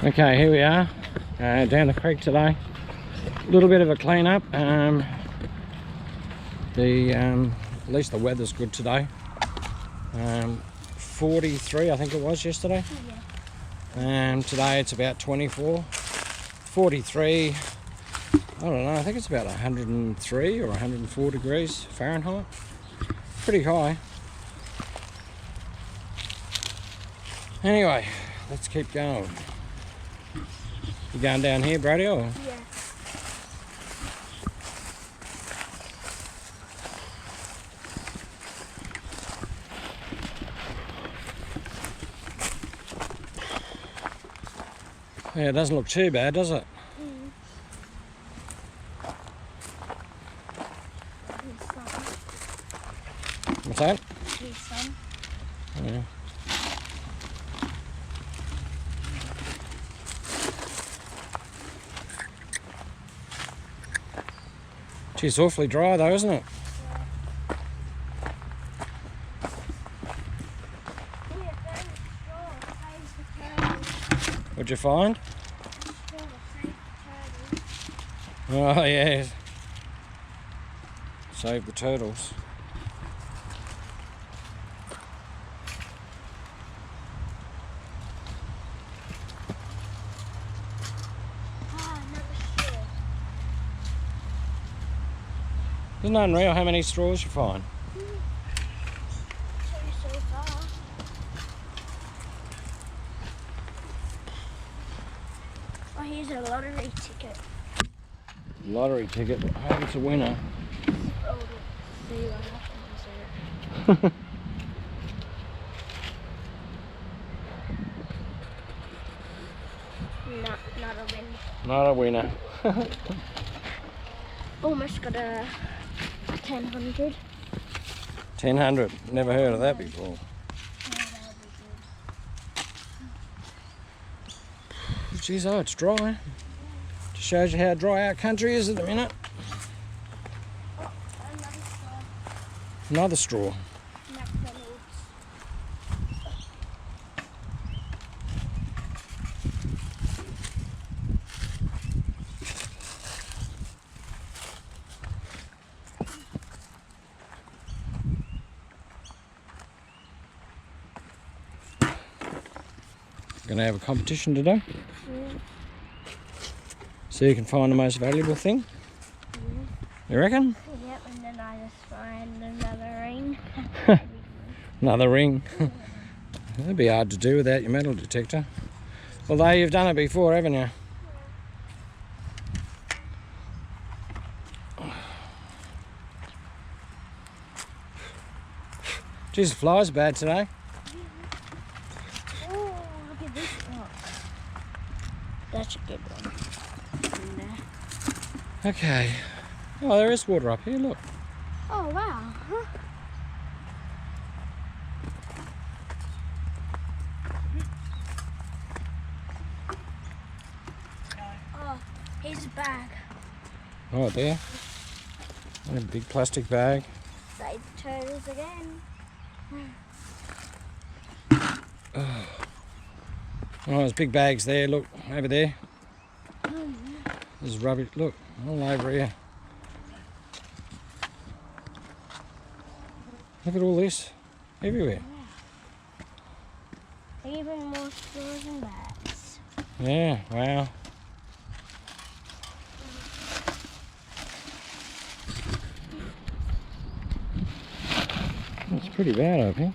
Okay, here we are, down the creek today. A little bit of a clean up. At least the weather's good today. 43 I think it was yesterday. Yeah. Today it's about 24. 43, I don't know, I think it's about 103 or 104 degrees Fahrenheit. Pretty high. Anyway, let's keep going. You going down here, Brady? Or? Yeah. Yeah, it doesn't look too bad, does it? What's that? Yeah. Gee, it's awfully dry though, isn't it? What'd you find? Oh yeah. Save the turtles. Isn't it unreal how many straws you find? So far. Oh, here's a lottery ticket. Lottery ticket. I hope it's a winner. Oh, see what happens there. Not a win. Not a winner. Almost got a 1000. 1000. Never heard of that before. Geez, oh, it's dry. Just shows you how dry our country is at the minute. Oh, Another straw. Gonna have a competition today. So you can find the most valuable thing. You reckon? Yep, and then I just find another ring. Another ring. That'd be hard to do without your metal detector. Although you've done it before, haven't you? Geez, the flies bad today. That's a good one. Okay. Oh, there is water up here, look. Oh, wow. Huh? Oh, here's a bag. Oh, there. And a big plastic bag. Save the turtles again. Oh, there's big bags there, look, over there. There's rubbish, look, all over here. Look at all this, everywhere. Yeah. Even more straws and bags. Yeah, wow. It's pretty bad up here.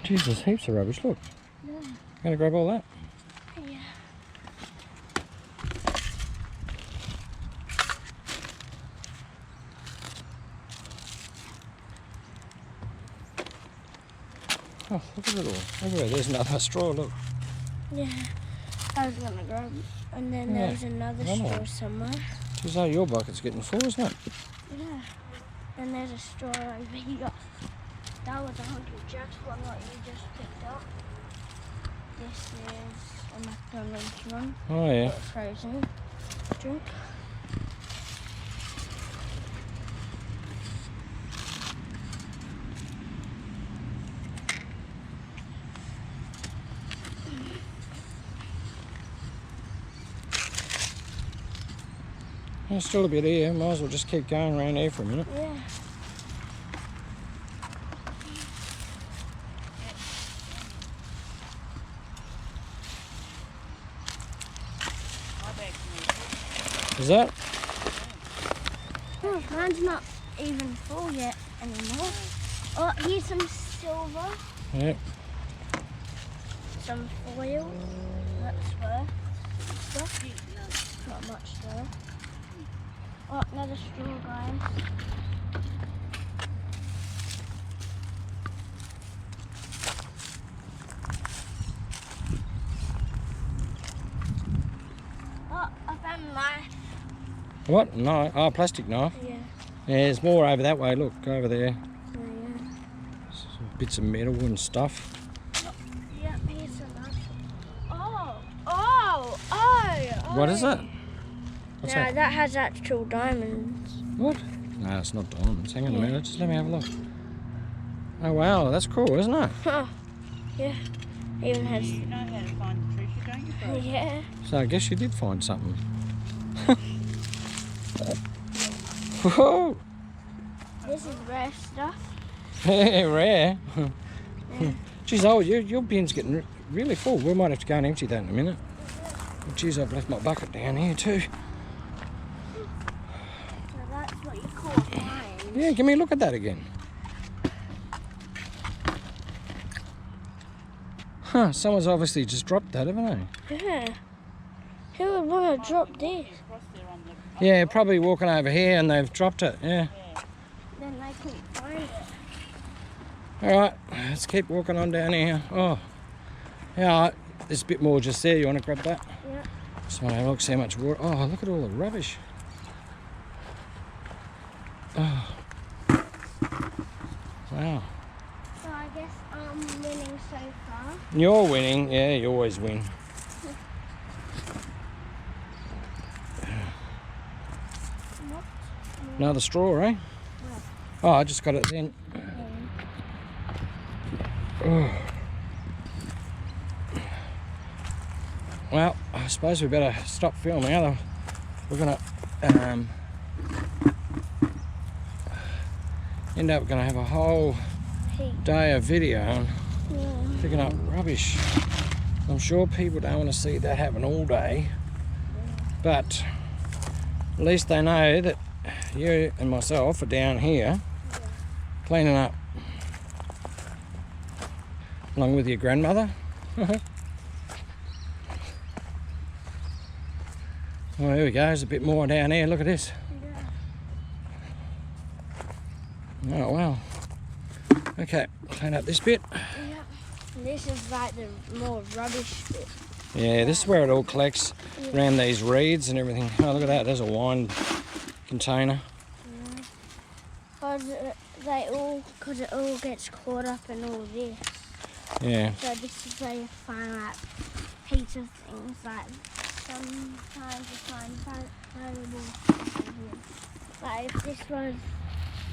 Jeez, there's heaps of rubbish, look. Yeah. Gonna grab all that? Yeah. Oh, look at it all. Everywhere, there's another straw, look. Yeah. I was gonna grab, and then there's another straw somewhere. Geez, oh, your bucket's getting full, isn't it? Yeah. And there's a straw over here. That was 100 jacks one what you just picked up. This is a McDonald's one. Oh yeah. Frozen drink. There's still a bit here. Might as well just keep going around here for a minute. Yeah. Is that? Oh, mine's not even full yet anymore. Oh, here's some silver. Yep. Some foil. That's worth. Not much though. Oh, another straw, guys. Oh, I found a knife. What? No. Oh, plastic knife. Yeah. Yeah, there's more over that way. Look, over there. Oh, yeah. Some bits of metal and stuff. Yep, here's a knife. Oh. What is it? What's No, that? that has actual diamonds. What? No, it's not diamonds. Hang on a minute. Just let me have a look. Oh, wow. That's cool, isn't it? Oh, yeah. Even has. You know how to find the treasure, don't you, bro? Yeah. So I guess you did find something. Whoa! This is rare stuff. Rare. Yeah. Geez, oh, your bin's getting really full. We might have to go and empty that in a minute. Geez, I've left my bucket down here too. So that's what you call a find. Yeah, give me a look at that again. Huh, someone's obviously just dropped that, haven't they? Yeah. Who would want to drop this? Across there on the... Yeah, probably walking over here and they've dropped it, yeah. Then they couldn't find it. Alright, let's keep walking on down here. Oh, yeah, there's a bit more just there. You want to grab that? Yeah. Just want to have a look, see how much water. Oh, look at all the rubbish. Oh. Wow. So I guess I'm winning so far. You're winning. Yeah, you always win. What? Another straw, eh? Oh, I just got it then. Oh. Well, I suppose we better stop filming. We're gonna end up gonna have a whole day of video picking up rubbish. I'm sure people don't want to see that happen all day, but at least they know that you and myself are down here cleaning up, along with your grandmother. Oh, here we go. There's a bit more down here. Look at this. Oh, wow. Okay, clean up this bit. Yeah. This is like the more rubbish bit. Yeah, this is where it all collects around these reeds and everything. Oh, look at that. There's a wine container. Because it all gets caught up in all this. Yeah. So this is where you find like heaps of things. Like sometimes you find valuable things here. Like if this was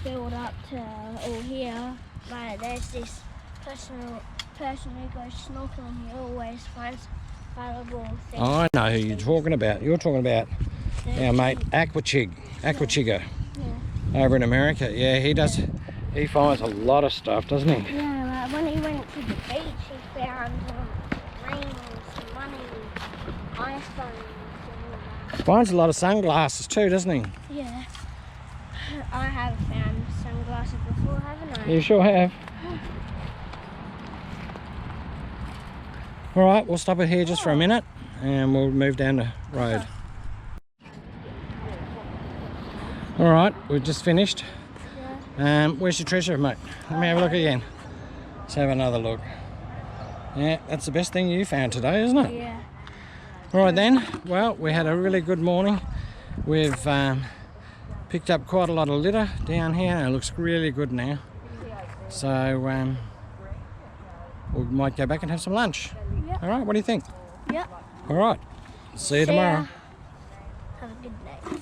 filled up to all here, like there's this person who goes snorkeling, he always finds valuable things. I know who you're talking about. You're talking about our mate Aquachigger over in America. Yeah, he does. He finds a lot of stuff, doesn't he? Yeah, like when he went to the beach, he found rings, money, iPhones, and all that. Finds a lot of sunglasses too, doesn't he? Yeah. I have found sunglasses before, haven't I? You sure have. All right, we'll stop it here just for a minute and we'll move down the road. All right, we've just finished. Where's your treasure, mate? Let me have a look again. Let's have another look. Yeah, that's the best thing you found today, isn't it? Yeah. All right then, well, we had a really good morning. We've picked up quite a lot of litter down here and it looks really good now. So we might go back and have some lunch. Yep. All right, what do you think? Yep. All right, see you tomorrow. Have a good day.